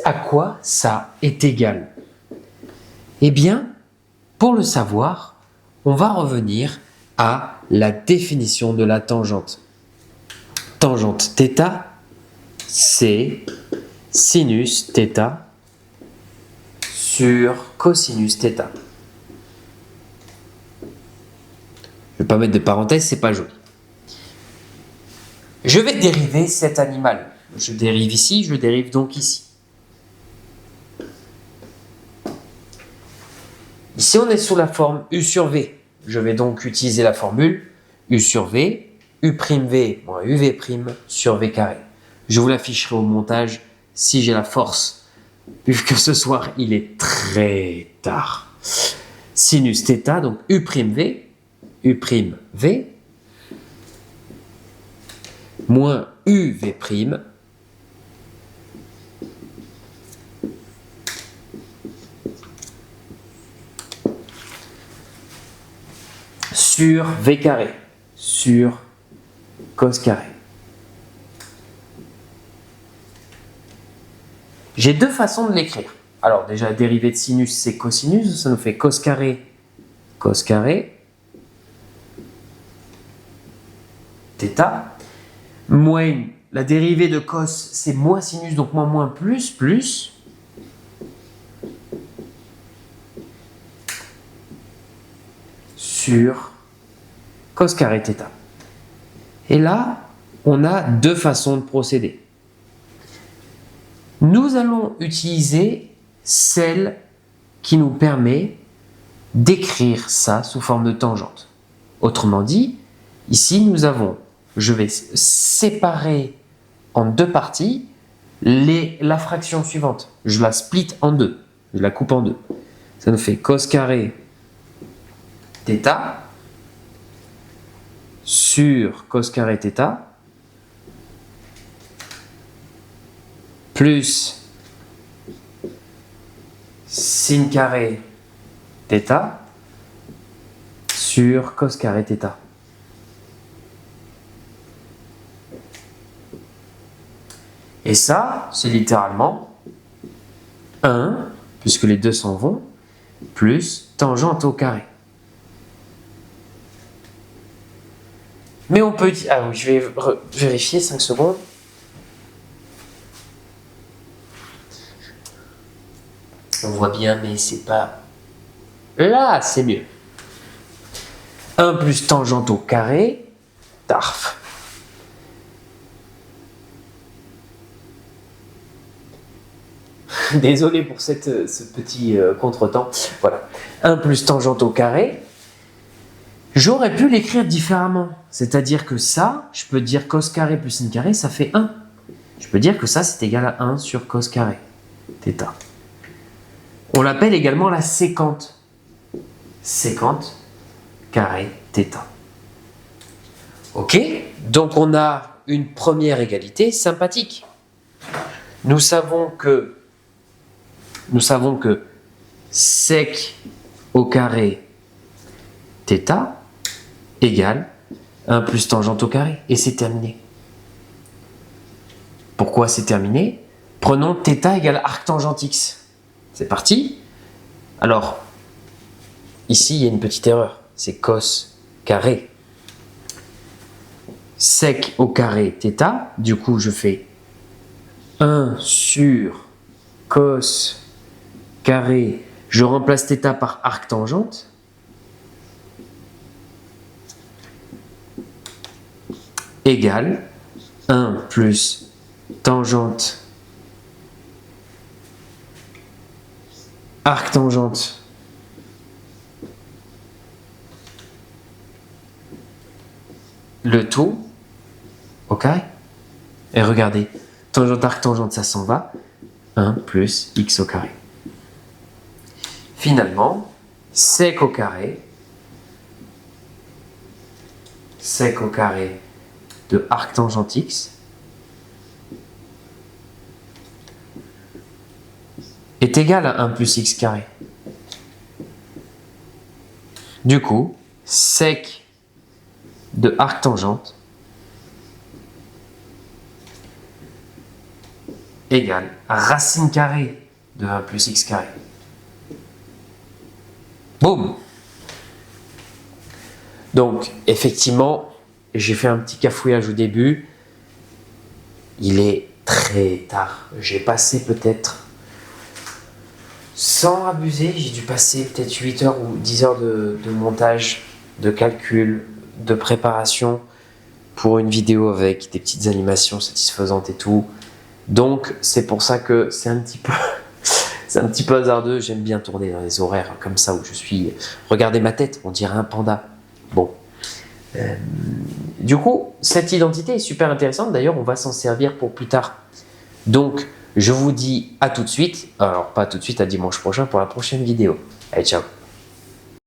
À quoi ça est égal? Eh bien, pour le savoir, on va revenir à la définition de la tangente. Tangente θ, c'est sinus θ sur cosinus θ. Je ne vais pas mettre de parenthèse, c'est pas joli. Je vais dériver cet animal. Je dérive ici, je dérive donc ici. Ici, on est sous la forme U sur V. Je vais donc utiliser la formule U sur V, U'V moins UV' sur V carré. Je vous l'afficherai au montage si j'ai la force, vu que ce soir, il est très tard. Sinus θ, donc U'V moins UV' sur V carré, sur cos carré. J'ai deux façons de l'écrire. Alors déjà, dérivée de sinus, c'est cosinus, ça nous fait cos carré, θ. Moins, la dérivée de cos, c'est moins sinus, donc moins plus. Sur cos carré θ. Et là, on a deux façons de procéder. Nous allons utiliser celle qui nous permet d'écrire ça sous forme de tangente. Autrement dit, ici nous avons, je vais séparer en deux parties la fraction suivante. Je la split en deux, je la coupe en deux. Ça nous fait cos carré θ sur cos carré θ plus sin carré θ sur cos carré θ. Et ça, c'est littéralement 1, puisque les deux s'en vont, plus tangente au carré. Mais on peut... Ah oui, je vais vérifier 5 secondes. On voit bien, mais c'est pas... Là, c'est mieux. 1 plus tangente au carré, tarf. Désolé pour ce petit contretemps. Voilà. 1 plus tangente au carré. J'aurais pu l'écrire différemment. C'est-à-dire que ça, je peux dire cos carré plus sin carré, ça fait 1. Je peux dire que ça, c'est égal à 1 sur cos carré θ. On l'appelle également la sécante. Sécante carré θ. Ok? Donc on a une première égalité sympathique. Nous savons que sec au carré θ égale 1 plus tangente au carré. Et c'est terminé. Pourquoi c'est terminé? Prenons θ égale arc tangente x. C'est parti. Alors, ici, il y a une petite erreur. C'est cos carré. Sec au carré θ. Du coup, je fais 1 sur cos carré. Je remplace θ par arc tangente. Égale 1 plus tangente arc tangente le tout au carré. Et regardez, tangente arc tangente, ça s'en va. 1 plus x au carré. Finalement, sec au carré de arc tangente x est égal à 1 plus x carré. Du coup, sec de arc tangente égale racine carrée de 1 plus x carré. Boum! Donc, effectivement, j'ai fait un petit cafouillage au début. Il est très tard. J'ai passé peut-être, sans abuser, j'ai dû passer peut-être 8 heures ou 10 heures de montage, de calcul, de préparation pour une vidéo avec des petites animations satisfaisantes et tout. Donc, c'est pour ça que c'est un petit peu hasardeux. J'aime bien tourner dans les horaires comme ça où je suis. Regardez ma tête, on dirait un panda. Bon. Du coup, cette identité est super intéressante. D'ailleurs, on va s'en servir pour plus tard. Donc, je vous dis à tout de suite. Alors, pas tout de suite, à dimanche prochain pour la prochaine vidéo. Allez, ciao!